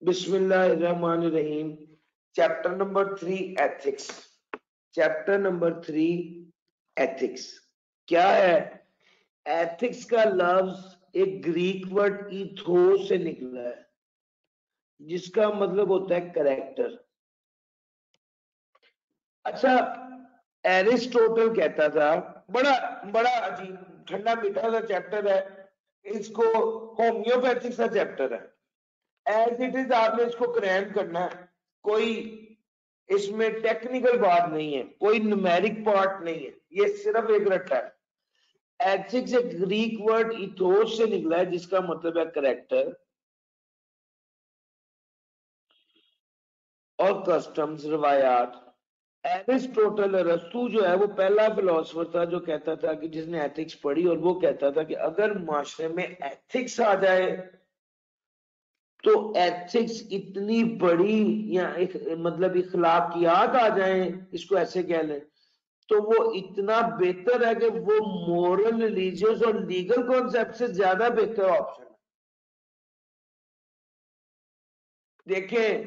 बिस्मिल्लाहिर्रहमानिर्रहीम। Chapter number 3 ethics. Chapter number 3 ethics क्या है? एथिक्स का लफ्ज एक ग्रीक वर्ड ईथोस से निकला है, जिसका मतलब होता है कैरेक्टर। अच्छा, एरिस्टोटल कहता था, बड़ा बड़ा अजीब ठंडा मीठा सा चैप्टर है, इसको होम्योपैथिक सा चैप्टर है। एज इट इज आपने इसको क्रैम करना है, कोई इसमें टेक्निकल बात नहीं है, कोई न्यूमेरिक पार्ट नहीं है, ये सिर्फ एक रट्टा है। एथिक्स एक ग्रीक वर्ड इथोस से निकला है, जिसका मतलब है कैरेक्टर और कस्टम्स, रवायात। एरिस्टोटल अरस्तु जो है वो पहला फिलोसोफर था जो कहता था कि जिसने एथिक्स पढ़ी, और वो कहता था कि अगर माशरे में एथिक्स आ जाए तो एथिक्स इतनी बड़ी या एक मतलब इखलाकियात आ जाए, इसको ऐसे कह लें, तो वो इतना बेहतर है कि वो मोरल, रिलीजियस और लीगल कॉन्सेप्ट से ज्यादा बेहतर ऑप्शन है। देखें,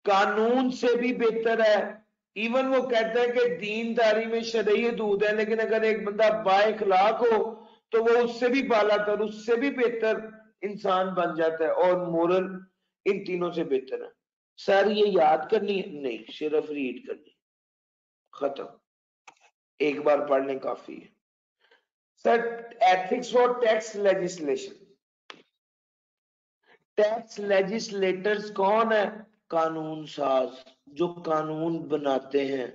कानून से भी बेहतर है। इवन वो कहता है कि दीनदारी में शरई हदूद है, लेकिन अगर एक बंदा बाइखलाक हो तो वो उससे भी बालातर, उससे भी बेहतर इंसान बन जाता है, और मोरल इन तीनों से बेहतर है। सर ये याद करनी है? नहीं, सिर्फ रीड करनी, खत्म, एक बार पढ़ने काफी है। Sir ethics for tax legislation. Tax legislators कौन है? कानून साज, जो कानून बनाते हैं।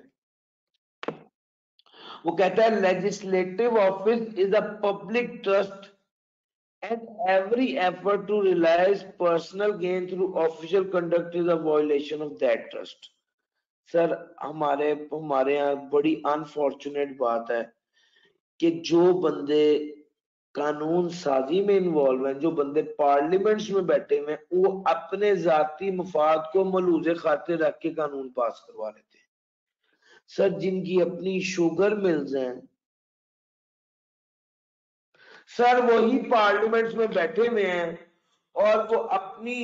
वो कहता है legislative office is a public trust and every effort to realize personal gain through official conduct is a violation of that trust. Sir हमारे यहाँ बड़ी अनफॉर्चुनेट बात है कि जो बंदे कानून साजी में इन्वॉल्व हैं, जो बंदे पार्लियामेंट्स में बैठे हुए हैं, वो अपने जाती मफाद को मलूजे खातिर रख के कानून पास करवा लेते हैं। सर जिनकी अपनी शुगर मिल्स हैं, सर वही पार्लियामेंट्स में बैठे हुए हैं और वो अपनी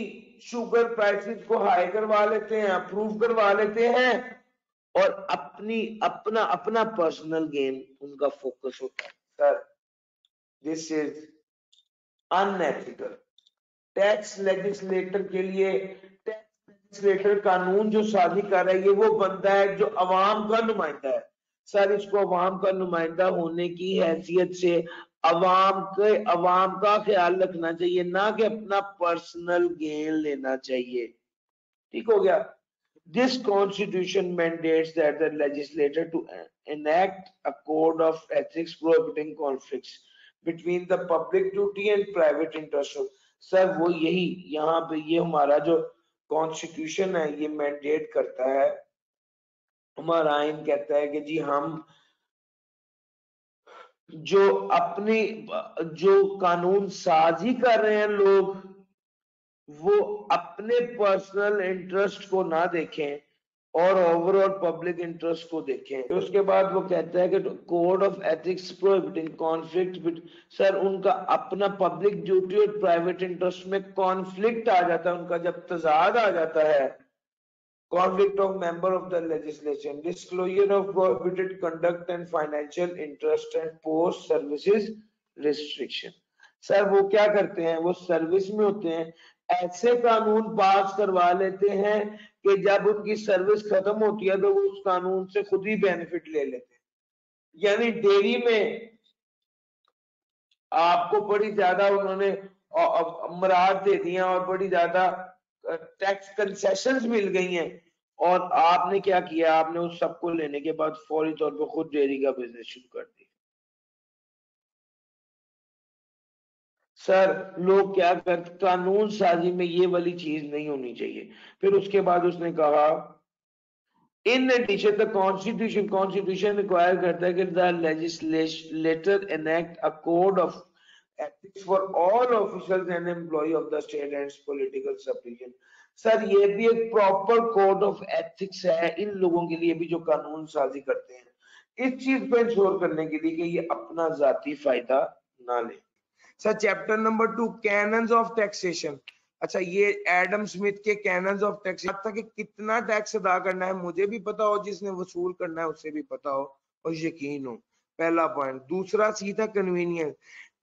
शुगर प्राइसेस को हाई करवा लेते हैं, अप्रूव करवा लेते हैं, और अपना अपना पर्सनल गेन उनका फोकस होता है। Sir this is unethical. Tax legislator के लिए, टैक्स लेजिस्लेटर कानून जो साजी कर रहा है, ये वो बंदा है जो अवाम का नुमाइंदा है। सर इसको अवाम का नुमाइंदा होने की हैसियत से अवाम का ख्याल रखना चाहिए, ना कि अपना पर्सनल गेन लेना चाहिए। ठीक हो गया? This constitution mandates that the legislator to enact a code of ethics prohibiting conflicts between the public duty and private interest. Sir वो यही यहाँ पे ये हमारा जो कॉन्स्टिट्यूशन है ये मैंडेट करता है, हमारा आइन कहता है कि जी हम जो कानून साजी कर रहे हैं लोग, वो अपने पर्सनल इंटरेस्ट को ना देखें और ओवरऑल पब्लिक इंटरेस्ट को देखें। तो उसके बाद वो कहता है कि code of ethics prohibiting conflict. Sir उनका अपना पब्लिक ड्यूटी और प्राइवेट इंटरेस्ट में कॉन्फ्लिक्ट आ जाता है, उनका जब तजाद आ जाता है, conflict of member of the legislation, disclosure of prohibited conduct and financial interest and post services restriction. Sir वो क्या करते हैं? वो सर्विस में होते हैं, ऐसे कानून पास करवा लेते हैं कि जब उनकी सर्विस खत्म होती है तो वो उस कानून से खुद ही बेनिफिट ले लेते हैं। यानी डेयरी में आपको बड़ी ज्यादा उन्होंने मराद दे दिया और बड़ी ज्यादा टैक्स कंसेशंस मिल गई हैं, और आपने क्या किया? आपने उस सबको लेने के बाद फौरी तौर पर खुद डेयरी का बिजनेस शुरू कर दिया। सर लोग क्या करते, कानून साजी में ये वाली चीज नहीं होनी चाहिए। फिर उसके बाद उसने कहा in addition the constitution require करता है कि the legislator enact a code of ethics for all officials and employee of the state and political supervision. Sir ये भी एक प्रॉपर कोड ऑफ एथिक्स है इन लोगों के लिए भी जो कानून साजी करते हैं, इस चीज को इंश्योर करने के लिए कि ये अपना जाती फायदा ना ले। Sir chapter number 2 cannons of taxation. अच्छा, ये एडम स्मिथ के कैनन्स ऑफ टैक्स था कि कितना टैक्स अदा करना है मुझे भी पता हो, जिसने वसूल करना है उससे भी पता हो और यकीन हो। पहला पॉइंट। दूसरा सी था कन्वीनियंस,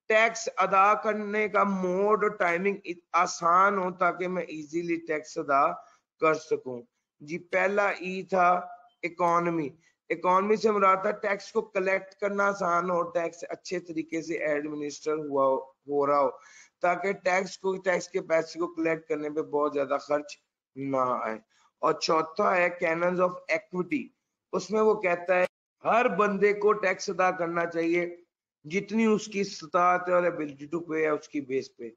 टैक्स अदा करने का मोड और टाइमिंग आसान हो ताकि मैं इजीली टैक्स अदा कर सकूं जी। पहला ई था इकोनॉमी। इकोनॉमी से मुराद था टैक्स को कलेक्ट करना आसान हो, टैक्स अच्छे तरीके से एडमिनिस्टर हो रहा हो ताकि टैक्स के पैसे को कलेक्ट करने पे बहुत ज्यादा खर्च ना आए। और चौथा है कैनन्स ऑफ इक्विटी। उसमें वो कहता है हर बंदे को टैक्स अदा करना चाहिए जितनी उसकी इस्तात और एबिलिटी टू पे है उसकी बेस पे।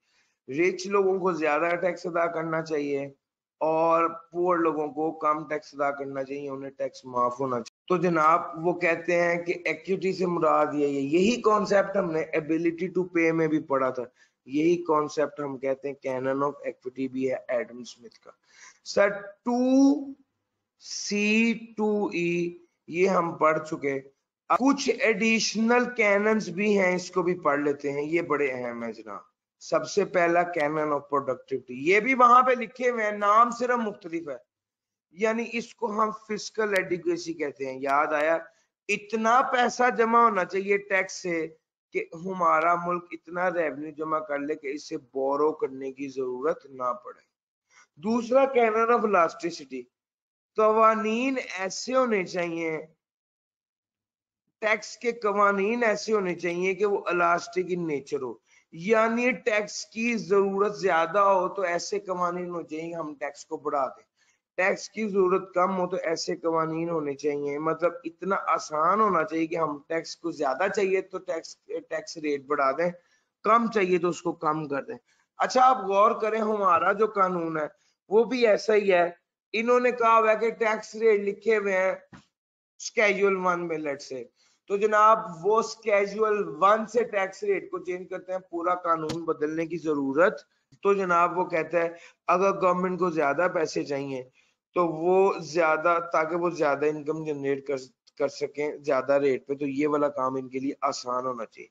रिच लोगों को ज्यादा टैक्स अदा करना चाहिए और पुअर लोगों को कम टैक्स अदा करना चाहिए, उन्हें टैक्स माफ होना चाहिए। तो जनाब वो कहते हैं कि इक्विटी से मुराद यही कॉन्सेप्ट हमने एबिलिटी टू पे में भी पढ़ा था, यही कॉन्सेप्ट हम कहते हैं कैनन ऑफ इक्विटी भी है एडम स्मिथ का। सर 2C2E ये हम पढ़ चुके। कुछ एडिशनल कैनन्स भी हैं, इसको भी पढ़ लेते हैं, ये बड़े अहम है जनाब। सबसे पहला कैनन ऑफ प्रोडक्टिविटी, ये भी वहां पे लिखे हुए हैं, नाम सिर्फ मुख्तलिफ है। यानी इसको हम फिस्कल एडिक्वेसी कहते हैं। याद आया, इतना पैसा जमा होना चाहिए टैक्स से कि हमारा मुल्क इतना रेवेन्यू जमा कर ले कि इससे बोरो करने की जरूरत ना पड़े। दूसरा कैनन ऑफ इलास्टिसिटी, कवानीन ऐसे होने चाहिए, टैक्स के कवानीन ऐसे होने चाहिए कि वो इलास्टिक इन नेचर हो, यानी टैक्स की जरूरत ज्यादा हो तो ऐसे कवानीन हो चाहिए हम टैक्स को बढ़ा दें, टैक्स की जरूरत कम हो तो ऐसे कवानीन होने चाहिए। मतलब इतना आसान होना चाहिए कि हम टैक्स को ज्यादा चाहिए तो टैक्स रेट बढ़ा दें, कम चाहिए तो उसको कम कर दें। अच्छा आप गौर करें, हमारा जो कानून है वो भी ऐसा ही है। इन्होंने कहा हुआ है कि टैक्स रेट लिखे हुए हैं स्केड्यूल 1 में लेट से, तो जनाब वो स्केड्यूल 1 से टैक्स रेट को चेंज करते हैं, पूरा कानून बदलने की जरूरत। तो जनाब वो कहता है अगर गवर्नमेंट को ज्यादा पैसे चाहिए तो वो ज्यादा, ताकि वो ज्यादा इनकम जनरेट कर सकें ज्यादा रेट पे, तो ये वाला काम इनके लिए आसान होना चाहिए।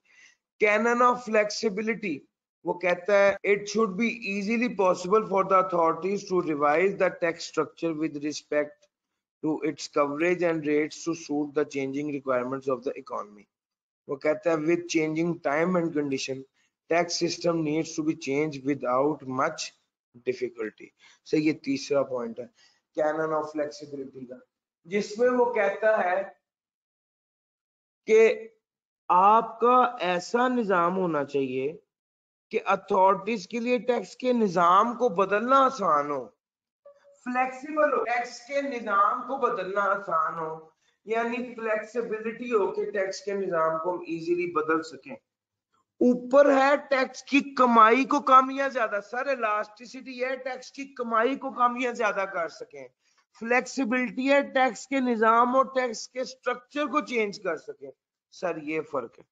कैनन ऑफ फ्लेक्सिबिलिटी, वो कहता है it should be easily possible for the authorities to revise the tax structure with respect to its coverage and rates to suit the changing requirements of the economy. वो कहता है with changing time and condition, tax system needs to be changed without much difficulty. So ये तीसरा point है canon of flexibility का, जिसमें वो कहता है कि आपका ऐसा निजाम होना चाहिए कि अथॉरिटीज के लिए टैक्स के निजाम को बदलना आसान हो, फ्लेक्सिबल हो, टैक्स के निजाम को बदलना आसान हो, यानी फ्लेक्सिबिलिटी हो कि टैक्स के निजाम को हम इजीली बदल सकें। ऊपर है टैक्स की कमाई को कम या ज्यादा, सर इलास्टिसिटी है टैक्स की कमाई को कम या ज्यादा कर सकें, फ्लेक्सिबिलिटी है टैक्स के निजाम और टैक्स के स्ट्रक्चर को चेंज कर सकें। सर ये फर्क है।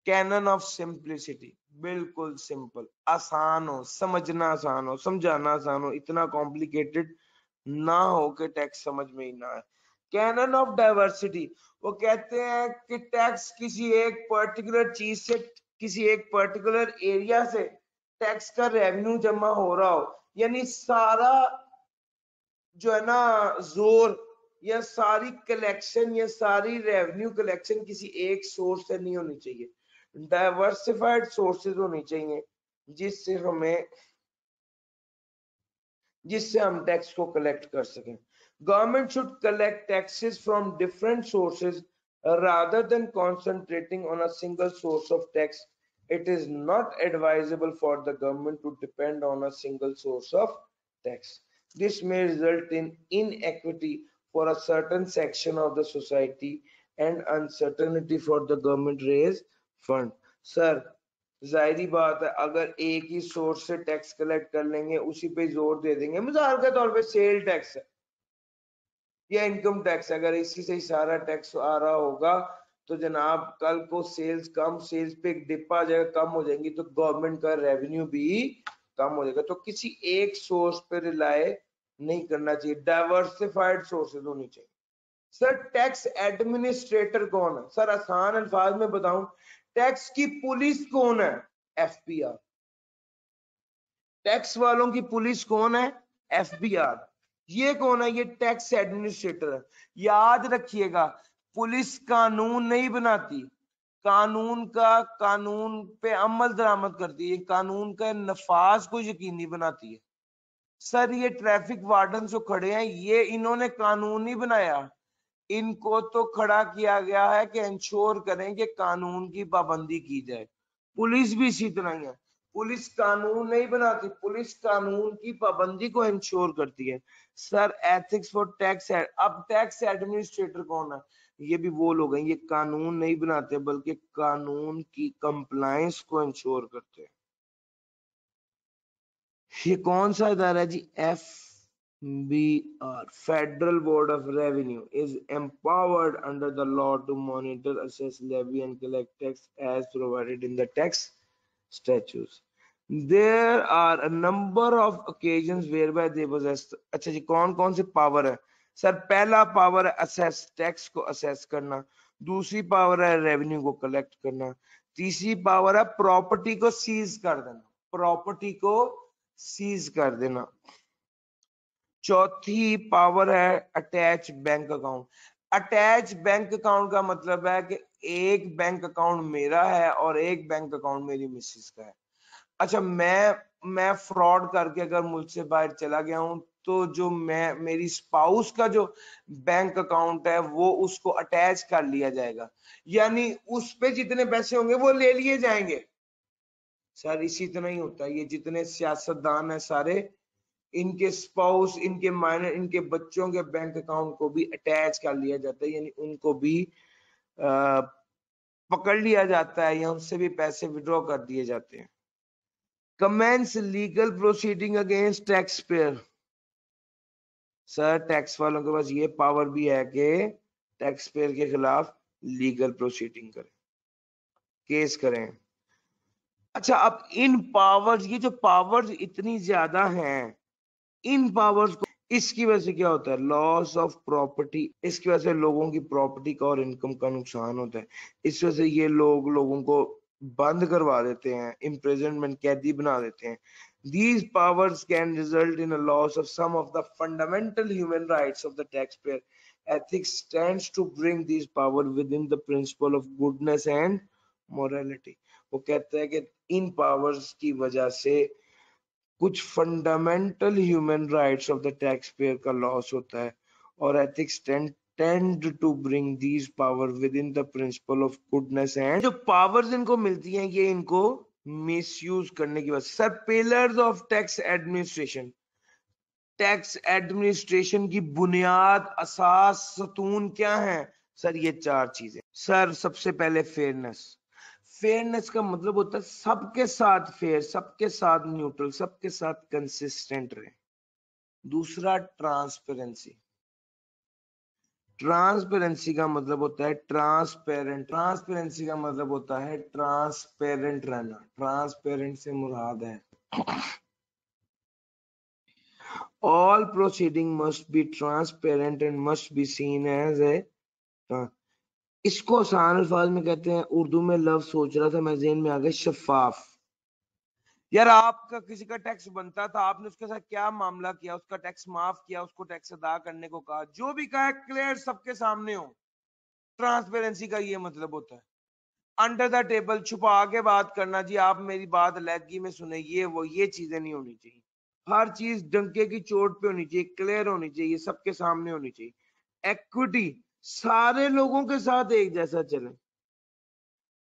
कैनन ऑफ सिंप्लिसिटी, बिल्कुल सिंपल, आसान हो, समझना आसान हो, समझाना आसान हो, इतना कॉम्प्लिकेटेड ना हो कि टैक्स समझ में ही ना आए। कैनन ऑफ डाइवर्सिटी, वो कहते हैं कि टैक्स किसी एक पर्टिकुलर चीज से, किसी एक पर्टिकुलर एरिया से टैक्स का रेवेन्यू जमा हो रहा हो, यानी सारा जो है ना जोर या सारी कलेक्शन या सारी रेवेन्यू कलेक्शन किसी एक सोर्स से नहीं होनी चाहिए, डाइवर्सिफाइड सोर्सेज होनी चाहिए जिससे हम टैक्स को कलेक्ट कर सकें। Government should collect taxes from different sources rather than concentrating on a single source of tax. It is not advisable for the government to depend on a single source of tax. This may result in inequity for a certain section of the society and uncertainty for the government raise fund. Sir, जाहिर बात है अगर एक ही source से tax collect कर लेंगे उसी पे जोर दे देंगे, मिसाल के तौर पे सेल टैक्स है या इनकम टैक्स, अगर इसी से ही सारा टैक्स आ रहा होगा तो जनाब कल को सेल्स पे एक डिप आ जाएगा, कम हो जाएंगी तो गवर्नमेंट का रेवेन्यू भी कम हो जाएगा। तो किसी एक सोर्स पे रिलाय नहीं करना चाहिए, डाइवर्सिफाइड सोर्सेज होनी चाहिए। सर टैक्स एडमिनिस्ट्रेटर कौन है? सर आसान अल्फाज में बताऊं, टैक्स की पुलिस कौन है? FPR। टैक्स वालों की पुलिस कौन है? FBI। ये कौन है? ये टैक्स एडमिनिस्ट्रेटर है। याद रखिएगा, पुलिस कानून नहीं बनाती, कानून पे अमल दरामद करती है, कानून का नफाज को यकीनी बनाती है। सर ये ट्रैफिक वार्डन जो खड़े हैं, ये इन्होंने कानून नहीं बनाया, इनको तो खड़ा किया गया है कि इंश्योर करें कि कानून की पाबंदी की जाए। पुलिस भी इसी तरह ही है, पुलिस कानून नहीं बनाती, पुलिस कानून की पाबंदी को इंश्योर करती है। सर एथिक्स फॉर टैक्स, अब टैक्स एडमिनिस्ट्रेटर कौन है? ये भी वो लोग हैं, ये कानून नहीं बनाते बल्कि कानून की कंप्लायंस को इंश्योर करते हैं। ये कौन सा इदारा है जी? FBR, Federal Board of Revenue, is empowered under the law to monitor, assess, levy and collect tax as provided in the tax statutes. There are a number of occasions whereby they possess। अच्छा जी, कौन कौन से power है? Sir पहला power है assess, tax को assess करना। दूसरी पावर है रेवेन्यू को कलेक्ट करना। तीसरी पावर है प्रॉपर्टी को सीज कर देना, प्रॉपर्टी को सीज कर देना। चौथी पावर है attach bank account. Attach bank account का मतलब है कि एक बैंक अकाउंट मेरा है और एक बैंक अकाउंट मेरी मिसेस का है। अच्छा, मैं फ्रॉड करके अगर मुझसे बाहर चला गया हूं, तो जो मेरी स्पाउस का जो बैंक अकाउंट है वो उसको अटैच कर लिया जाएगा, यानी उस पे जितने पैसे होंगे वो ले लिए जाएंगे। सर इसी तरह ही होता है, ये जितने सियासतदान है सारे, इनके स्पाउस, इनके माइनर, इनके बच्चों के बैंक अकाउंट को भी अटैच कर लिया जाता है, यानी उनको भी पकड़ लिया जाता है या उनसे भी पैसे विड्रॉ कर दिए जाते हैं। Commence legal proceeding against tax payer. Sir tax वालों के पास ये पावर भी है कि टैक्स पेयर के खिलाफ लीगल प्रोसीडिंग करें, केस करें। अच्छा, अब इन पावर्स, ये जो पावर्स इतनी ज्यादा हैं, इन पावर्स को, इसकी वजह से क्या होता है? Loss of property. इसकी वजह से लोगों की प्रॉपर्टी का और इनकम का नुकसान होता है। इस वजह से ये लोगों को बंद करवा देते हैं, इम्प्रिजनमेंट, कैदी बना देते हैं। These powers can result in a loss of some of the fundamental human rights of the taxpayer. Ethics stands to bring these power within the principle of goodness and morality. वो कहता है कि इन powers की वजह से कुछ fundamental human rights of the tax payer का loss होता है, और ethics tend to bring these power within the principle of goodness and. जो पावर्स इनको मिलती हैं ये इनको मिसयूज करने की वजह से। Sir pillars of tax administration, tax administration की बुनियाद, असास, सतून क्या है? सर ये चार चीजें। सर सबसे पहले फेयरनेस। फेयरनेस का मतलब होता है सबके साथ फेयर, सबके साथ न्यूट्रल, सबके साथ कंसिस्टेंट रहे। दूसरा ट्रांसपेरेंसी। ट्रांसपेरेंसी का मतलब होता है ट्रांसपेरेंट, ट्रांसपेरेंसी का मतलब होता है ट्रांसपेरेंट रहना। ट्रांसपेरेंट से मुराद है all proceeding must be transparent and must be seen as a, इसको आसान अल्फाज में कहते हैं, उर्दू में लफ्ज सोच रहा था मैं, ज़हन में आ गया, शफाफ। यार आपका किसी का टैक्स बनता था, आपने उसके साथ क्या मामला किया? उसका टैक्स माफ किया, उसको टैक्स अदा करने को कहा, जो भी कहा क्लियर सबके सामने हो। ट्रांसपेरेंसी का ये मतलब होता है। अंडर द टेबल छुपा के बात करना, जी आप मेरी बात अलहदगी में सुने, ये वो, ये चीजें नहीं होनी चाहिए। हर चीज डंके की चोट पे होनी चाहिए, क्लियर होनी चाहिए, सबके सामने होनी चाहिए। एक्विटी, सारे लोगों के साथ एक जैसा चले।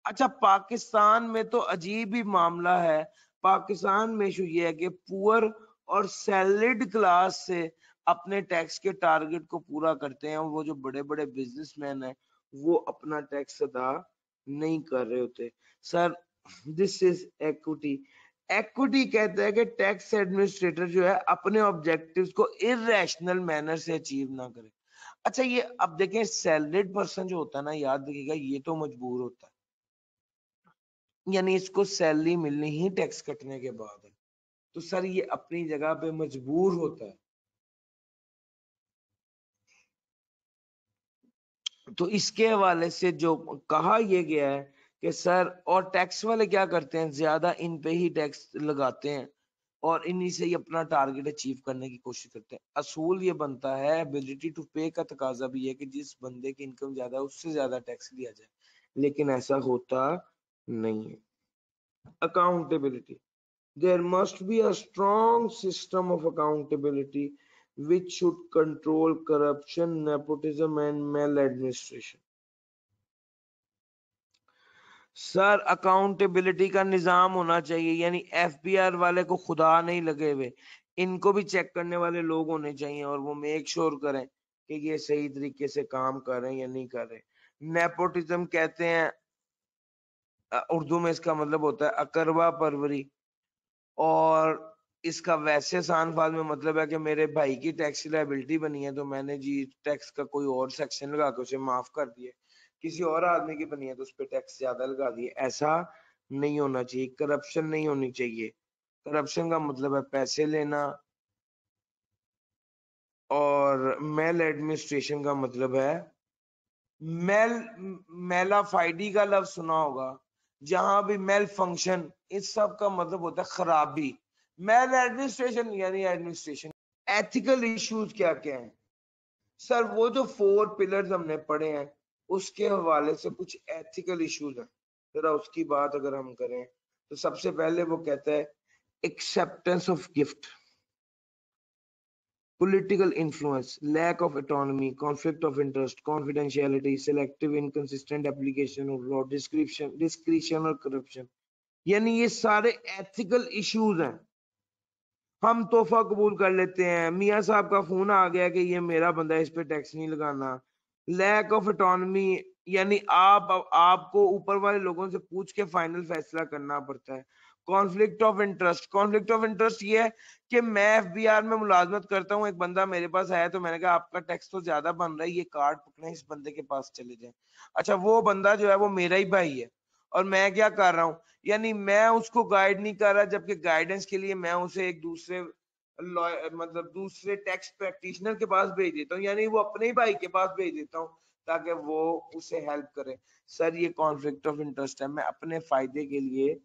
अच्छा, पाकिस्तान में तो अजीब ही मामला है। पाकिस्तान में इशू ये है कि पुअर और सैलरीड क्लास से अपने टैक्स के टारगेट को पूरा करते हैं, और वो जो बड़े बड़े बिजनेसमैन हैं वो अपना टैक्स अदा नहीं कर रहे होते। Sir this is equity. Equity कहता है कि टैक्स एडमिनिस्ट्रेटर जो है अपने ऑब्जेक्टिव्स को इररेशनल मैनर से अचीव ना करे। अच्छा, ये अब देखें, सैलरीड पर्सन जो होता है ना, याद रखिएगा, ये तो मजबूर होता है, यानी इसको सैलरी मिलनी ही टैक्स कटने के बाद है, तो सर ये अपनी जगह पे मजबूर होता है। तो इसके हवाले से जो कहा यह गया है कि सर, और टैक्स वाले क्या करते हैं, ज्यादा इन पे ही टैक्स लगाते हैं, और इन्हीं से ही अपना टारगेट अचीव करने की कोशिश करते हैं। असूल ये बनता है, एबिलिटी टू पे का तकाजा भी है कि जिस बंदे की इनकम ज्यादा है उससे ज्यादा टैक्स लिया जाए, लेकिन ऐसा होता नहीं है। Accountability, there must be a strong system of accountability which should control corruption, nepotism and maladministration. Sir accountability का निजाम होना चाहिए, यानी एफबीआर वाले को खुदा नहीं लगे हुए, इनको भी चेक करने वाले लोग होने चाहिए और वो मेक श्योर करें कि ये सही तरीके से काम कर रहे हैं या नहीं कर रहे। नेपोटिज्म कहते हैं, उर्दू में इसका मतलब होता है अकरवा परवरी, और इसका वैसे आसान फाल में मतलब है कि मेरे भाई की टैक्स लायबिलिटी बनी है तो मैंने जी टैक्स का कोई और सेक्शन लगा के उसे माफ कर दिए, किसी और आदमी की बनी है तो उस पर टैक्स ज्यादा लगा दिए। ऐसा नहीं होना चाहिए, करप्शन नहीं होनी चाहिए। करप्शन का मतलब है पैसे लेना, और मेल एडमिनिस्ट्रेशन का मतलब है मेल, मेलाफाइडी का लफ्ज सुना होगा, जहां भी मेल फंक्शन, इस सब का मतलब होता है खराबी। मेल एडमिनिस्ट्रेशन यानी एडमिनिस्ट्रेशन। एथिकल इश्यूज क्या क्या हैं सर? वो जो 4 पिलर्स हमने पढ़े हैं उसके हवाले से कुछ एथिकल इश्यूज हैं, जरा उसकी बात अगर हम करें तो सबसे पहले वो कहता है acceptance of gift, political influence, lack of autonomy, conflict of interest, confidentiality, selective inconsistent application of law, discretion और corruption। यानी ये सारे एथिकल इश्यूज हैं। हम तोहफा कबूल कर लेते हैं, मियाँ साहब का फोन आ गया कि ये मेरा बंदा है, इस पे टैक्स नहीं लगाना। लैक ऑफ ऑटोनॉमी, यानी आपको ऊपर वाले लोगों से पूछ के फाइनल फैसला करना पड़ता है। Conflict of interest, conflict of interest ये है कि मैं एफबीआर में मुलाजमत करता हूँ, एक बंदा मेरे पास आया तो मैंने कहा आपका टैक्स तो ज्यादा बन रहा है, ये कार्ड पकड़े इस बंदे के पास चले जाए। अच्छा, वो बंदा जो है वो मेरा ही भाई है और मैं क्या कर रहा हूँ, यानी मैं उसको गाइड नहीं कर रहा, जबकि गाइडेंस के लिए मैं उसे एक दूसरे मतलब दूसरे टैक्स प्रैक्टिशनर के पास भेज देता हूँ, यानी वो अपने ही भाई के पास भेज देता हूँ ताकि वो उसे हेल्प करे। सर ये कॉन्फ्लिक्ट ऑफ इंटरेस्ट है, मैं अपने फायदे के लिए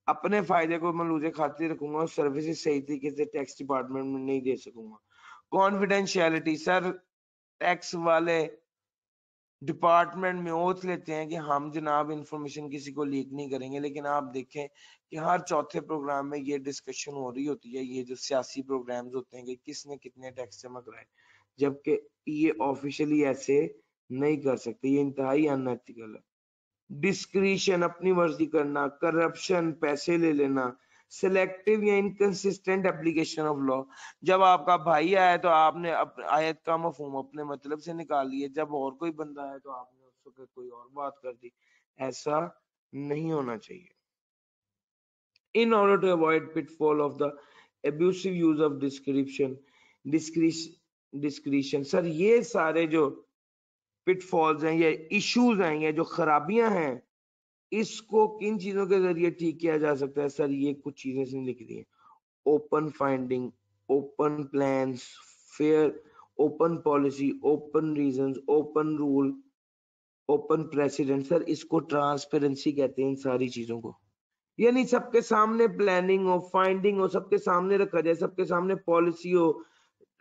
अपने फायदे को मलूजे खातिर रखूंगा और सर्विसेज सही तरीके से टैक्स डिपार्टमेंट में नहीं दे सकूंगा। कॉन्फिडेंशियलिटी, सर टैक्स वाले डिपार्टमेंट में ओथ लेते हैं कि हम जनाब इंफॉर्मेशन किसी को लीक नहीं करेंगे, लेकिन आप देखें कि हर चौथे प्रोग्राम में ये डिस्कशन हो रही होती है, ये जो सियासी प्रोग्राम्स होते हैं कि किसने कितने टैक्स जमा कराए, जबकि ये ऑफिशियली ऐसे नहीं कर सकते, ये इंतहाई अनएथिकल है। डिस्क्रिशन, अपनी मर्जी करना, करप्शन, पैसे ले लेना, सिलेक्टिव या इनकंसिस्टेंट एप्लीकेशन ऑफ लॉ, जब आपका भाई आया तो आपने आयत का मफहूम अपने मतलब से निकाल लिए, जब और कोई बंदा आया तो आपने उस वक्त कोई और बात कर दी। ऐसा नहीं होना चाहिए। In order to avoid pitfall of the abusive use of discretion, sir ये सारे जो पिटफॉल्स हैं, ये इश्यूज हैं, ये जो खराबियां हैं, इसको किन चीजों के जरिए ठीक किया जा सकता है? सर ये कुछ चीजें इसने लिख दी हैं। Open finding, open plans, fair, open policy, open reasons, open rule, open president. Sir इसको ट्रांसपेरेंसी कहते हैं इन सारी चीजों को, यानी सबके सामने प्लानिंग हो, फाइंडिंग हो, सबके सामने रखा जाए, सबके सामने पॉलिसी हो,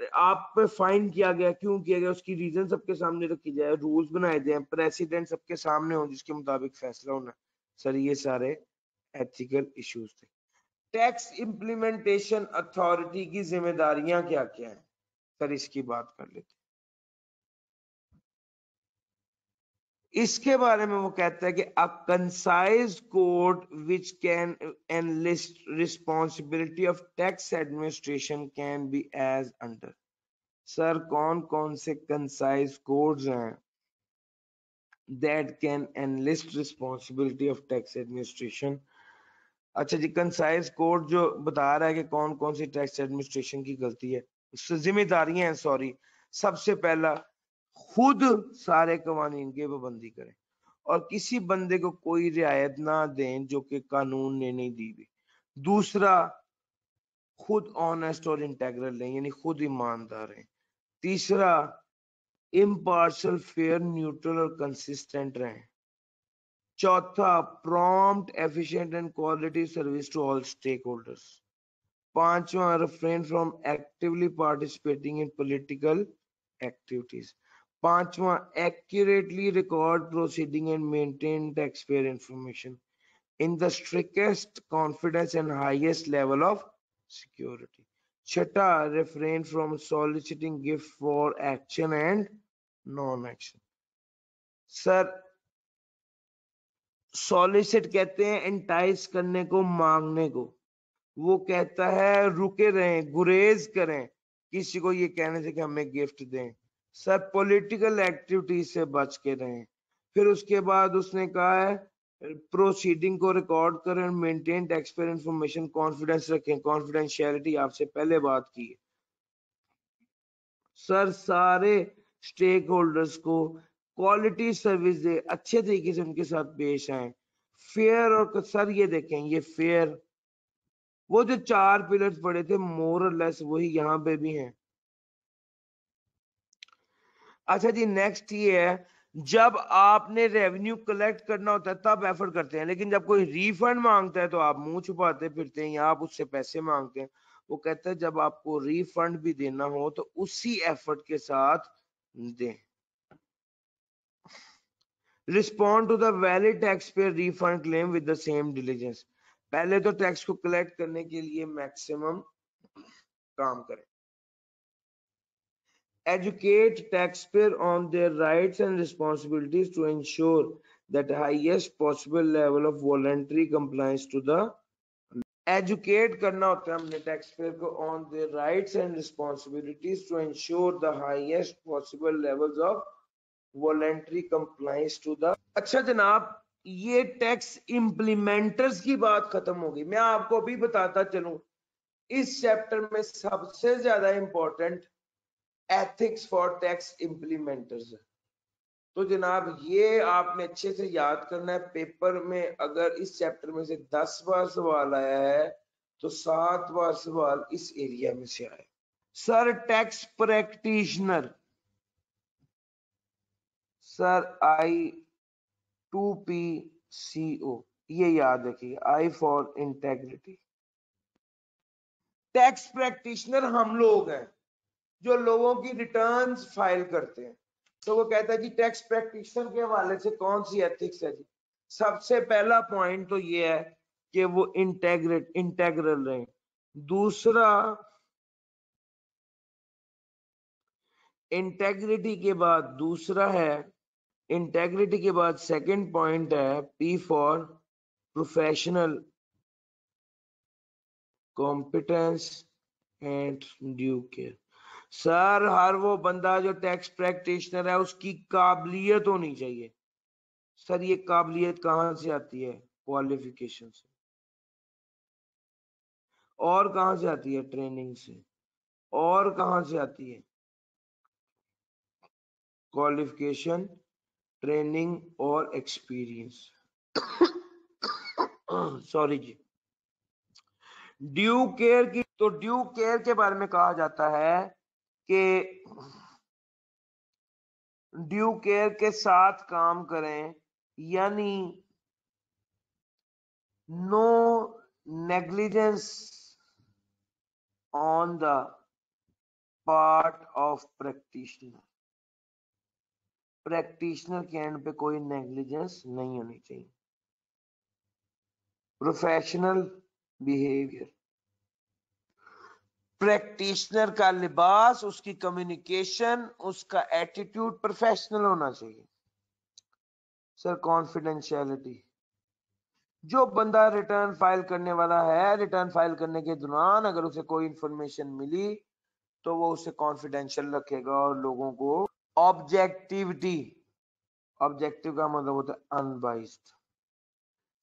आप पे फाइन किया गया, क्यों किया गया, उसकी रीजन सबके सामने रखी जाए, रूल्स बनाए जाए, प्रेसिडेंट सबके सामने हो जिसके मुताबिक फैसला होना। सर ये सारे एथिकल इश्यूज थे। टैक्स इंप्लीमेंटेशन अथॉरिटी की जिम्मेदारियां क्या क्या हैं? सर इसकी बात कर लेते हैं। इसके बारे में वो कहता है कि a concise code which can enlist responsibility of tax administration can be as under. Sir कौन कौन से कंसाइज कोड्स हैं that can enlist responsibility of tax administration? अच्छा जी, कंसाइज कोड जो बता रहा है कि कौन कौन सी टैक्स एडमिनिस्ट्रेशन की गलती है, जिम्मेदारियां हैं, सॉरी। सबसे पहला, खुद सारे कवानीन की पाबंदी करें और किसी बंदे को कोई रियायत ना दें जो कि कानून ने नहीं दी हुई। दूसरा, खुद ऑनेस्ट और इंटेग्रल रहें, यानी खुद ईमानदार हैं। तीसरा, इम्पार्शल, फेयर, न्यूट्रल और कंसिस्टेंट रहें। चौथा, prompt, efficient and quality service to all stakeholders. पांचवा, refrain from actively participating in political activities. पांचवा, accurately record proceeding and maintain taxpayer information in the strictest confidence and highest level of security. छठा, refrain from soliciting gift for action and non-action. Sir, solicit कहते हैं entice करने को, मांगने को। वो कहता है रुके रहें, गुरेज करें किसी को ये कहने से कि हमें गिफ्ट दें। सर, पॉलिटिकल एक्टिविटी से बच के रहें। फिर उसके बाद उसने कहा है प्रोसीडिंग को रिकॉर्ड करें, मेंटेन टैक्सपेयर इंफॉर्मेशन, कॉन्फिडेंस रखें, कॉन्फिडेंशियलिटी आपसे पहले बात की है। सर, सारे स्टेक होल्डर्स को क्वालिटी सर्विस दे, अच्छे तरीके से उनके साथ पेश आए, फेयर। और सर ये देखें, ये फेयर, वो जो 4 पिलर्स पड़े थे मोर और लेस वही यहाँ पे भी हैं। अच्छा जी, नेक्स्ट ये है, जब आपने रेवेन्यू कलेक्ट करना होता है तब एफर्ट करते हैं, लेकिन जब कोई रिफंड मांगता है तो आप मुंह छुपाते फिरते हैं या आप उससे पैसे मांगते हैं। वो कहता है जब आपको रिफंड भी देना हो तो उसी एफर्ट के साथ दें। Respond to the valid tax payer refund claim with the same diligence. पहले तो टैक्स को कलेक्ट करने के लिए मैक्सिमम काम करें। Educate taxpayer on their rights and responsibilities to ensure that highest possible level of voluntary compliance to the educate करना होता है हमने taxpayer को on their rights and responsibilities to ensure the highest possible levels of voluntary compliance to the। अच्छा जनाब, ये tax implementers की बात खत्म होगी। मैं आपको अभी बताता चलूं, इस चैप्टर में सबसे ज्यादा important ethics for tax implementers है। तो जनाब ये आपने अच्छे से याद करना है। पेपर में अगर इस चैप्टर में से 10 बार सवाल आया है तो 7 बार सवाल इस एरिया में से आए। Sir, tax practitioner, sir I2PCO, ये याद रखिए, I for integrity. Tax practitioner हम लोग हैं जो लोगों की रिटर्न्स फाइल करते हैं। तो वो कहता है कि टैक्स प्रैक्टिशनर के हवाले से कौन सी एथिक्स है जी। सबसे पहला पॉइंट तो ये है कि वो इंटेग्रल रहे। दूसरा, इंटेग्रिटी के बाद दूसरा है, इंटेग्रिटी के बाद सेकंड पॉइंट है P for professional competence and due care. Sir, हर वो बंदा जो टैक्स प्रैक्टिशनर है उसकी काबिलियत होनी चाहिए। सर, ये काबिलियत कहां से आती है? क्वालिफिकेशन से। और कहां से आती है? ट्रेनिंग से। और कहां से आती है? क्वालिफिकेशन, ट्रेनिंग और एक्सपीरियंस। सॉरी जी। ड्यू केयर की, तो ड्यू केयर के बारे में कहा जाता है कि ड्यू केयर के साथ काम करें, यानी no negligence on the part of practitioner. Practitioner के एंड पे कोई नेग्लिजेंस नहीं होनी चाहिए। प्रोफेशनल बिहेवियर, प्रैक्टिशनर का लिबास, उसकी कम्युनिकेशन, उसका एटीट्यूड प्रोफेशनल होना चाहिए। सर, कॉन्फिडेंशियलिटी, जो बंदा रिटर्न फाइल करने वाला है, रिटर्न फाइल करने के दौरान अगर उसे कोई इंफॉर्मेशन मिली तो वो उसे कॉन्फिडेंशियल रखेगा और लोगों को। ऑब्जेक्टिविटी, ऑब्जेक्टिव का मतलब होता है अनबाइस्ड।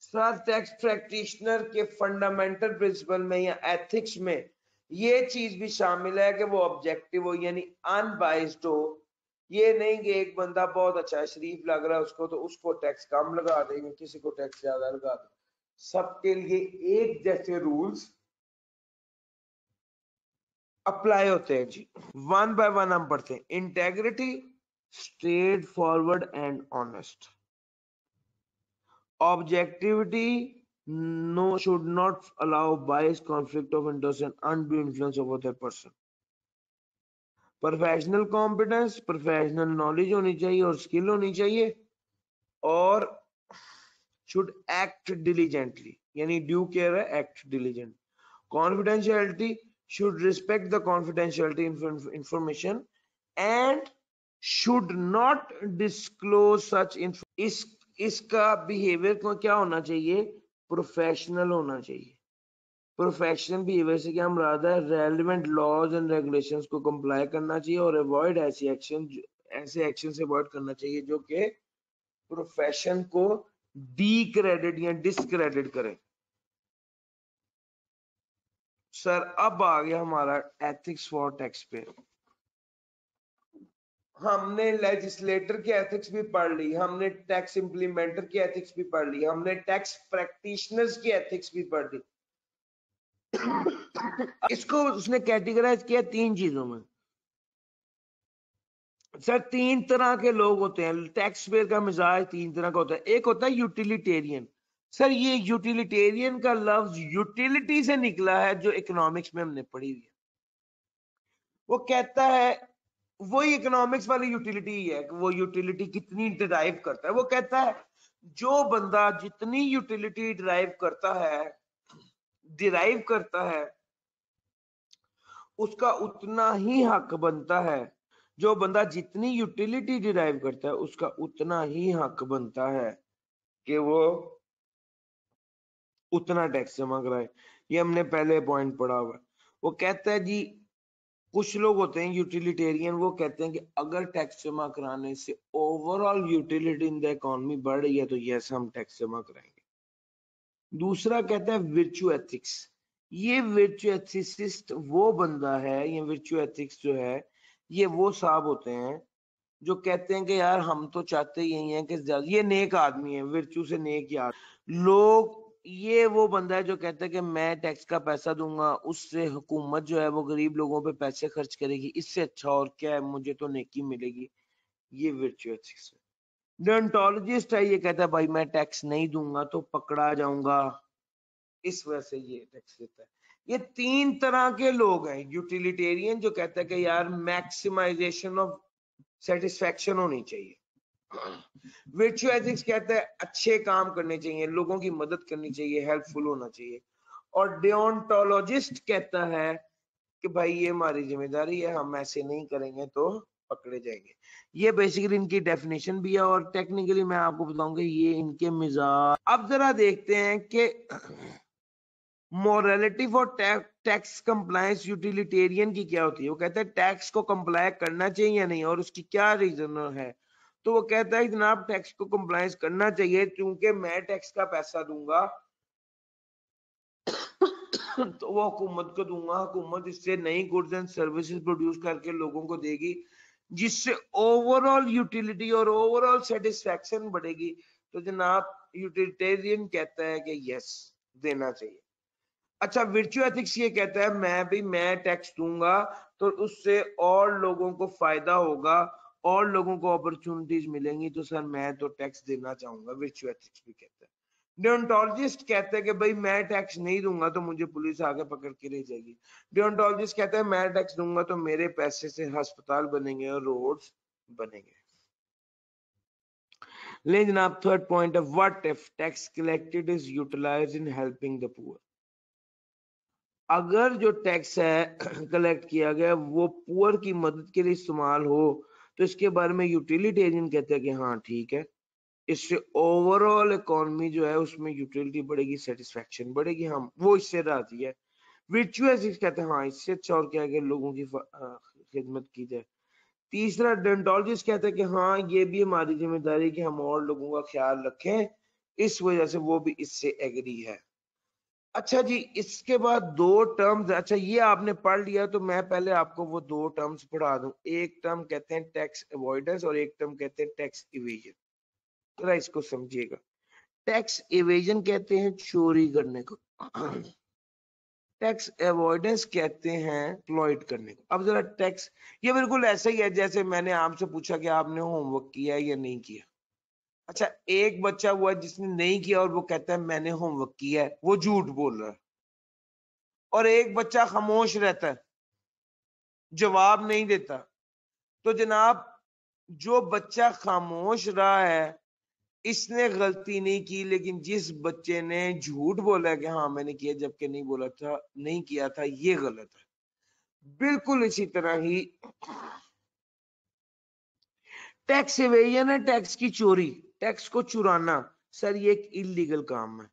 सर, टैक्स प्रैक्टिशनर के फंडामेंटल प्रिंसिपल में या एथिक्स में ये चीज भी शामिल है कि वो ऑब्जेक्टिव हो, यानी अनबाइस्ड हो। ये नहीं कि एक बंदा बहुत अच्छा शरीफ लग रहा है उसको तो उसको टैक्स कम लगा देंगे, किसी को टैक्स ज्यादा लगा देंगे। सबके लिए एक जैसे रूल्स अप्लाई होते हैं जी। वन बाय वन हम पढ़ते हैं। Integrity, straight forward and honest. Objectivity, no should not allow bias, conflict of interest and undue influence of other person. Professional competence, professional knowledge होनी चाहिए और स्किल होनी चाहिए, और शुड एक्ट डिलीजेंटली, यानी ड्यू केयर है, act diligent. Confidentiality, should respect the confidentiality information and should not disclose such. इसका behaviour को क्या होना चाहिए, प्रोफेशनल होना चाहिए. प्रोफेशनल बिहेवियर से क्या मुराद है, रेलेवेंट लॉज एंड रेगुलेशंस को कंप्लाई करना चाहिए और अवॉइड ऐसे एक्शन से अवॉइड करना चाहिए जो कि प्रोफेशन को डीक्रेडिट या डिसक्रेडिट करे. सर अब आ गया हमारा एथिक्स फॉर टैक्स पे. हमने लेजिस्लेटर की एथिक्स भी पढ़ ली, हमने टैक्स इंप्लीमेंटर की एथिक्स भी पढ़ ली, हमने टैक्स प्रैक्टिशनर्स की एथिक्स भी पढ़ ली. इसको उसने कैटेगराइज किया 3 चीजों में. सर 3 तरह के लोग होते हैं, टैक्स पेयर का मिजाज 3 तरह का होता है. एक होता है यूटिलिटेरियन. सर ये यूटिलिटेरियन का लफ्ज यूटिलिटी से निकला है, जो इकोनॉमिक्स में हमने पढ़ी हुई है. वो कहता है, वही इकोनॉमिक्स वाली यूटिलिटी है, वो यूटिलिटी कितनी डिराइव करता है. वो कहता है जो बंदा जितनी यूटिलिटी डिराइव करता है उसका उतना ही हक बनता है. जो बंदा जितनी यूटिलिटी डिराइव करता है उसका उतना ही हक बनता है कि वो उतना टैक्स जमा कराए. ये हमने पहले पॉइंट पढ़ा हुआ. वो कहता है जी, कुछ लोग होते हैं यूटिलिटेरियन, वो कहते हैं कि अगर टैक्स जमा कराने से overall utility in the economy बढ़ रही है तो यस हम टैक्स जमा कराएंगे. दूसरा कहता है विर्चू एथिक्स. ये विर्चू एथिसिस्ट वो बंदा है, ये विर्चू एथिक्स जो है ये वो साहब होते हैं जो कहते हैं कि यार हम तो चाहते यही हैं कि ये नेक आदमी है, विर्चू से नेक यार लोग. ये वो बंदा है जो कहता है कि मैं टैक्स का पैसा दूंगा, उससे हुकूमत जो है वो गरीब लोगों पे पैसे खर्च करेगी, इससे अच्छा और क्या है, मुझे तो नेकी मिलेगी. ये विर्चू एथिक्स है. डियोंटोलॉजिस्ट है, ये कहता है भाई मैं टैक्स नहीं दूंगा तो पकड़ा जाऊंगा, इस वजह से ये टैक्स देता है. ये 3 तरह के लोग हैं. यूटिलिटेरियन जो कहता है कि यार मैक्सिमाइजेशन ऑफ सेटिस्फैक्शन होनी चाहिए. विर्चू एथिक्स कहता है अच्छे काम करने चाहिए, लोगों की मदद करनी चाहिए, हेल्पफुल होना चाहिए. और डियोंटोलॉजिस्ट कहता है कि भाई ये हमारी जिम्मेदारी है, हम ऐसे नहीं करेंगे तो पकड़े जाएंगे. ये बेसिकली इनकी डेफिनेशन भी है और टेक्निकली मैं आपको बताऊंगा ये इनके मिजाज. अब जरा देखते हैं कि morality for tax compliance utilitarian की क्या होती है. वो कहता है टैक्स को कंप्लाई करना चाहिए या नहीं और उसकी क्या रीजन है. तो वो कहता है जनाब टैक्स को कंप्लायंस करना चाहिए क्योंकि मैं टैक्स का पैसा दूंगा तो वो हुकूमत को दूंगा, हुकूमत इससे नई गुड्स एंड सर्विसेज प्रोड्यूस करके लोगों को देगी जिससे ओवरऑल यूटिलिटी और ओवरऑल सेटिस्फैक्शन बढ़ेगी. तो जनाब यूटिलिटेरियन कहता है कि यस देना चाहिए. अच्छा विर्चू एथिक्स ये कहता है मैं टैक्स दूंगा तो उससे और लोगों को फायदा होगा और लोगों को अपॉर्चुनिटीज मिलेंगी, तो सर मैं तो टैक्स देना चाहूंगा. विर्चू एथिक्स भी कहता है. डियोंटोलॉजिस्ट कहता है कि भाई मैं टैक्स नहीं दूंगा तो मुझे पुलिस आके पकड़ के ले जाएगी. डियोंटोलॉजिस्ट कहता है मैं टैक्स दूंगा तो मेरे पैसे से अस्पताल बनेंगे और रोड्स बनेंगे. ले जनाब थर्ड पॉइंट है what if tax collected is utilised in helping the poor. अगर जो टैक्स है कलेक्ट किया गया वो पुअर की मदद के लिए इस्तेमाल हो तो इसके बारे में यूटिलिटेरियन कहते हैं कि हाँ ठीक है, इससे ओवरऑल इकोनॉमी जो है उसमें यूटिलिटी बढ़ेगी, सेटिस्फैक्शन बढ़ेगी, हम वो इससे राजी है. विर्चुअस कहते हैं हाँ इससे अच्छा और क्या है कि लोगों की खिदमत की जाए. तीसरा डेंटोलॉजिस्ट कहते हैं कि हाँ ये भी हमारी जिम्मेदारी है कि हम और लोगों का ख्याल रखें, इस वजह से वो भी इससे एग्री है. अच्छा जी इसके बाद 2 टर्म्स, अच्छा ये आपने पढ़ लिया तो मैं पहले आपको वो 2 टर्म्स पढ़ा दूं. एक टर्म कहते हैं टैक्स अवॉइडेंस और एक टर्म कहते हैं टैक्स इवेजन. जरा इसको समझिएगा. टैक्स इवेजन कहते हैं चोरी करने को, टैक्स अवॉइडेंस कहते हैं एक्सप्लॉइट करने को. अब जरा टैक्स ये बिल्कुल ऐसा ही है जैसे मैंने आपसे पूछा कि आपने होमवर्क किया या नहीं किया. अच्छा, एक बच्चा हुआ जिसने नहीं किया और वो कहता है मैंने होमवर्क किया है, वो झूठ बोल रहा है। और एक बच्चा खामोश रहता है, जवाब नहीं देता। तो जनाब, जो बच्चा खामोश रहा है इसने गलती नहीं की, लेकिन जिस बच्चे ने झूठ बोला कि हाँ मैंने किया जबकि नहीं बोला था, नहीं किया था, ये गलत है। बिल्कुल इसी तरह ही टैक्स एवेजन है, टैक्स की चोरी, टैक्स को चुराना। सर ये एक इलीगल काम है,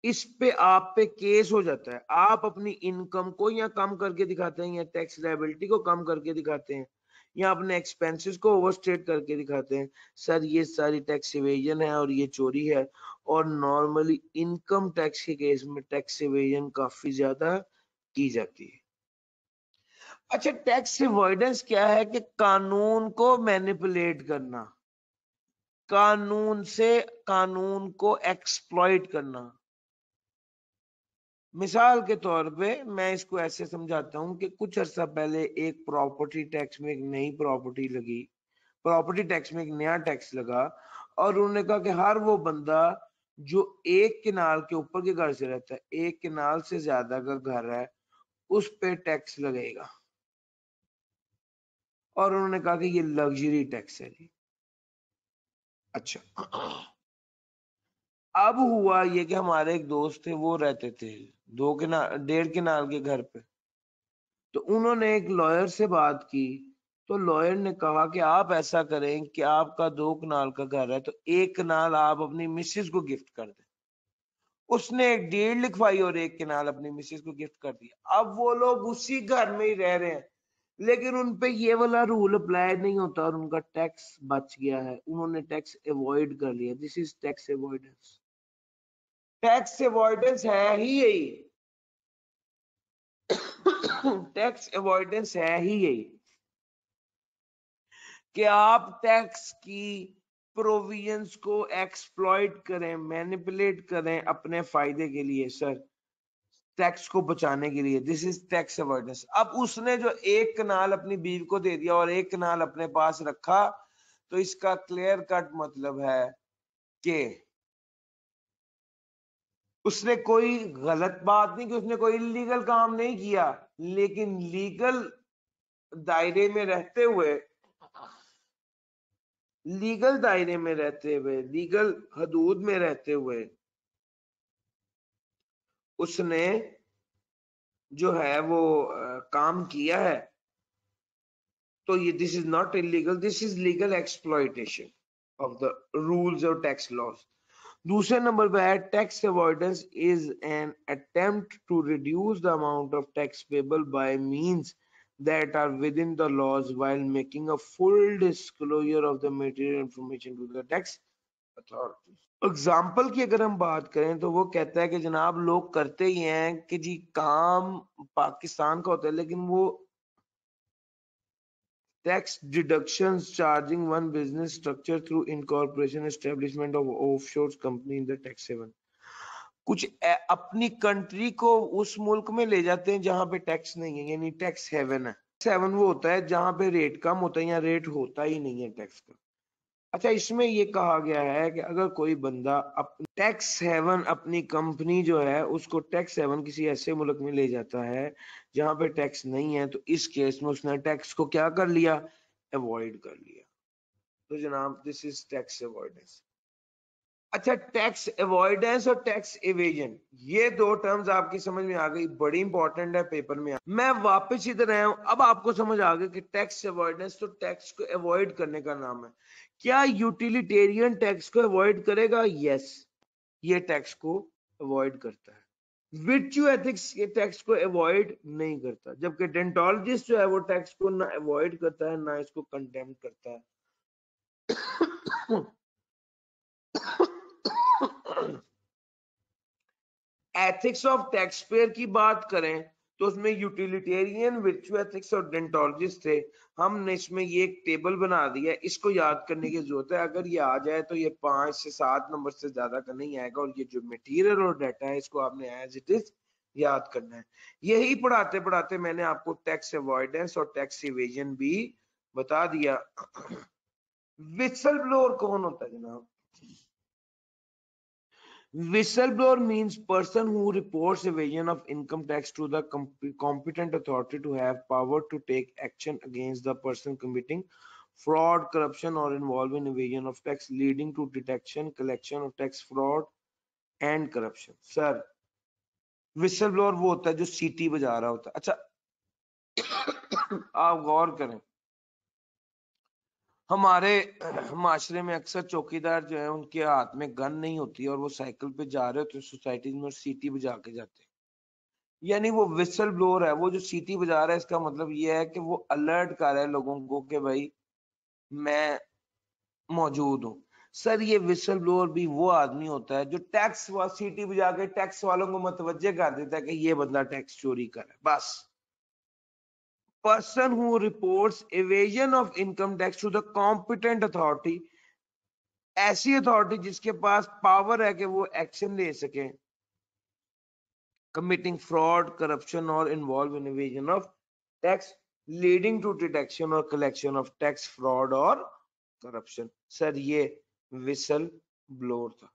इस पे आप पे केस हो जाता है। आप अपनी इनकम को या कम करके दिखाते हैं, या टैक्स लायबिलिटी को कम करके दिखाते हैं, या अपने एक्सपेंसेस को ओवरस्टेट करके दिखाते हैं, सर ये सारी टैक्स इवेजन है और ये चोरी है। और नॉर्मली इनकम टैक्स के केस में टैक्स इवेजन काफी ज्यादा की जाती है। अच्छा, टैक्स अवॉइडेंस क्या है? कि कानून को मैनिपुलेट करना, कानून से कानून को एक्सप्लॉइट करना। मिसाल के तौर पे मैं इसको ऐसे समझाता हूं कि कुछ अर्सा पहले एक प्रॉपर्टी टैक्स में एक नई प्रॉपर्टी लगी, प्रॉपर्टी टैक्स में एक नया टैक्स लगा, और उन्होंने कहा कि हर वो बंदा जो एक किनाल के ऊपर के घर से रहता है, एक किनाल से ज्यादा का घर है, उस पे टैक्स लगेगा। और उन्होंने कहा कि ये लग्जरी टैक्स है जी। अच्छा, अब हुआ ये कि हमारे एक दोस्त थे, वो रहते थे 1.5 किनाल के घर पे। तो उन्होंने एक लॉयर से बात की, तो लॉयर ने कहा कि आप ऐसा करें कि आपका 2 किनाल का घर है, तो 1 किनाल आप अपनी मिसेज को गिफ्ट कर दें। उसने एक डीड लिखवाई और 1 किनाल अपनी मिसेज को गिफ्ट कर दिया। अब वो लोग उसी घर में ही रह रहे हैं, लेकिन उनपे ये वाला रूल अप्लाई नहीं होता और उनका टैक्स बच गया है, उन्होंने टैक्स अवॉइड कर लिया। This is tax avoidance. Tax avoidance है ही यही, टैक्स अवॉइडेंस है ही यही कि आप टैक्स की प्रोविजंस को एक्सप्लॉइट करें, मैनिपुलेट करें अपने फायदे के लिए, सर टैक्स को बचाने के लिए। This is tax avoidance. अब उसने जो 1 किनाल अपनी बीवी को दे दिया और 1 किनाल अपने पास रखा, तो इसका क्लियर कट मतलब है कि उसने कोई गलत बात नहीं की, उसने कोई इलीगल काम नहीं किया, लेकिन लीगल दायरे में रहते हुए, लीगल दायरे में रहते हुए, लीगल हदूद में रहते हुए उसने जो है वो काम किया है। तो ये this is not illegal, this is legal exploitation of the rules और टैक्स लॉज। दूसरे नंबर पे है tax avoidance is an attempt to reduce the amount of tax payable by means that are within the laws while making a full disclosure of the material information to the tax authority. Example की अगर हम बात करें तो वो कहता है कि जनाब लोग करते ही हैं कि जी काम पाकिस्तान का होता है, लेकिन वो tax deductions charging one business structure through incorporation establishment of offshore company in the tax haven. कुछ अपनी कंट्री को उस मुल्क में ले जाते हैं जहां पे टैक्स नहीं है, यानी टैक्स हेवन है। टैक्स हेवन वो होता है जहां पे रेट कम होता है या रेट होता ही नहीं है टैक्स का। अच्छा, इसमें ये कहा गया है कि अगर कोई बंदा टैक्स हेवन अपनी कंपनी जो है उसको टैक्स हेवन किसी ऐसे मुल्क में ले जाता है जहां पे टैक्स नहीं है, तो इस केस में उसने टैक्स को क्या कर लिया? अवॉइड कर लिया। तो जनाब दिस इज टैक्स अवॉइडेंस। अच्छा, टैक्स अवॉइडेंस और टैक्स इवेजन, ये दो टर्म्स आपकी समझ में आ गई, बड़ी इंपॉर्टेंट है पेपर में। मैं वापस इधर आया हूं, अब आपको समझ आ गया कि टैक्स अवॉइडेंस तो टैक्स को अवॉइड करने का नाम है। क्या यूटिलिटेरियन टैक्स को अवॉइड करेगा? यस, ये टैक्स को अवॉइड करता है। विर्च्यू एथिक्स ये टैक्स को अवॉइड नहीं करता, जबकि डेंटोलॉजिस्ट जो है वो टैक्स को ना अवॉइड करता है ना इसको कंटेम्प्ट करता है। एथिक्स ऑफ टैक्स पेयर की बात करें तो उसमें यूटिलिटेरियन, विर्च्यू एथिक्स और डेंटोलॉजिस्ट थे। हमने इसमें ये एक टेबल बना दिया, इसको याद करने की जरूरत है। अगर ये आ जाए तो ये 5 से 7 नंबर से ज्यादा का नहीं आएगा, और ये जो मटेरियल और डाटा है इसको आपने एज इट इज याद करना है। यही पढ़ाते पढ़ाते मैंने आपको टैक्स अवॉइडेंस और टैक्स इवेजन भी बता दिया। विसल ब्लोअर कौन होता है जनाब? Whistleblower means person who reports evasion of income tax to the competent authority to have power to take action against the person committing fraud, corruption or involved in evasion of tax, leading to detection, collection of tax fraud and corruption. Sir, whistleblower वो होता है जो सीटी बजा रहा होता है. अच्छा आप गौर करें, हमारे माशरे में अक्सर चौकीदार जो है उनके हाथ में गन नहीं होती और वो साइकिल पे जा रहे होते हैं सोसाइटी में और सीटी बजा के जाते हैं. यानी वो विसल ब्लोअर है, वो जो सीटी बजा रहा है इसका मतलब ये है कि वो अलर्ट कर रहा है लोगों को कि भाई मैं मौजूद हूँ. सर ये विसल ब्लोअर भी वो आदमी होता है जो टैक्स सीटी बजा के टैक्स वालों को मतवज्जे कर देता है कि ये बंदा टैक्स चोरी कर रहा है. बस person who reports evasion of income tax to the competent authority, ऐसी अथॉरिटी जिसके पास पावर है कि वो एक्शन ले सके, committing fraud, corruption or involved in evasion of tax leading to detection or collection of tax fraud or corruption. Sir ये whistle blower था.